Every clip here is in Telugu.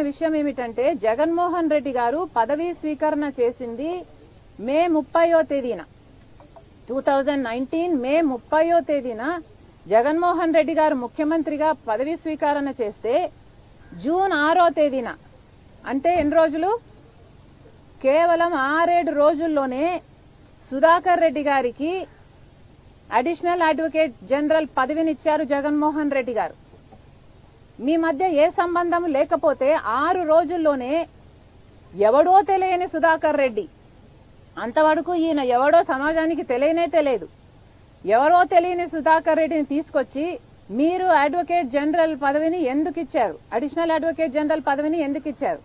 విషయం ఏమిటంటే జగన్మోహన్ రెడ్డి గారు పదవీ స్వీకరణ చేసింది మే 30వ తేదీన 2019 మే 30వ తేదీన జగన్మోహన్ రెడ్డి గారు ముఖ్యమంత్రిగా పదవీ స్వీకరణ చేస్తే జూన్ 6వ తేదీన అంటే ఎన్ని రోజులు కేవలం 6-7 రోజుల్లోనే సుధాకర్ రెడ్డి గారికి అడిషనల్ అడ్వకేట్ జనరల్ పదవినిచ్చారు జగన్మోహన్ రెడ్డి గారు. మీ మధ్య ఏ సంబంధం లేకపోతే 6 రోజుల్లోనే ఎవడో తెలియని సుధాకర్ రెడ్డి, అంతవరకు ఈయన ఎవడో సమాజానికి తెలియదు, ఎవరో తెలియని సుధాకర్ రెడ్డిని తీసుకొచ్చి మీరు అడ్వకేట్ జనరల్ పదవిని ఎందుకు ఇచ్చారు, అడిషనల్ అడ్వకేట్ జనరల్ పదవిని ఎందుకు ఇచ్చారు,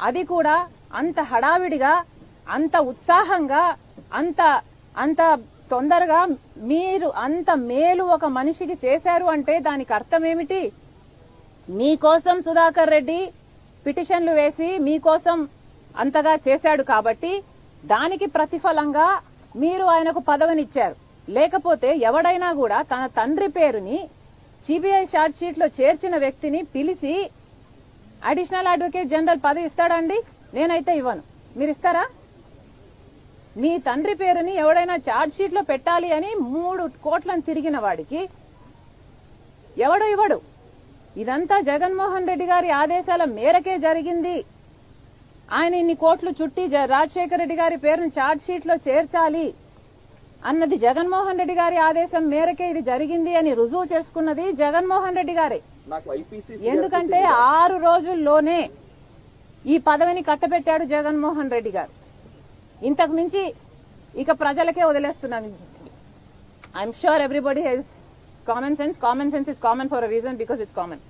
అది కూడా అంత హడావిడిగా, అంత ఉత్సాహంగా, అంత తొందరగా మీరు అంత మేలు ఒక మనిషికి చేశారు అంటే దానికి అర్థం ఏమిటి? మీకోసం సుధాకర్ రెడ్డి పిటిషన్లు వేసి మీకోసం అంతగా చేశాడు కాబట్టి దానికి ప్రతిఫలంగా మీరు ఆయనకు పదవినిచ్చారు. లేకపోతే ఎవడైనా కూడా తన తండ్రి పేరుని సిబిఐ ఛార్జ్ షీట్ లో చేర్చిన వ్యక్తిని పిలిచి అడిషనల్ అడ్వకేట్ జనరల్ పదవి ఇస్తాడండి? నేనైతే ఇవ్వను. మీరు ఇస్తారా? మీ తండ్రి పేరుని ఎవడైనా ఛార్జ్ షీట్ లో పెట్టాలి అని 3 కోట్లను తిరిగిన వాడికి ఎవడు ఇవ్వడు. ఇదంతా జగన్మోహన్ రెడ్డి గారి ఆదేశాల మేరకే జరిగింది. ఆయన ఇన్ని కోట్లు చుట్టి రాజశేఖర రెడ్డి గారి పేరును ఛార్జ్ షీట్ లో చేర్చాలి అన్నది జగన్మోహన్ రెడ్డి గారి ఆదేశం మేరకే ఇది జరిగింది అని రుజువు చేసుకున్నది జగన్మోహన్ రెడ్డి గారే. ఎందుకంటే 6 రోజుల్లోనే ఈ పదవిని కట్టబెట్టాడు జగన్మోహన్ రెడ్డి గారు. ఇంతకు మించి ఇక ప్రజలకే వదిలేస్తున్నాను. I'm sure everybody has common sense. Common sense is common for a reason, because it's common.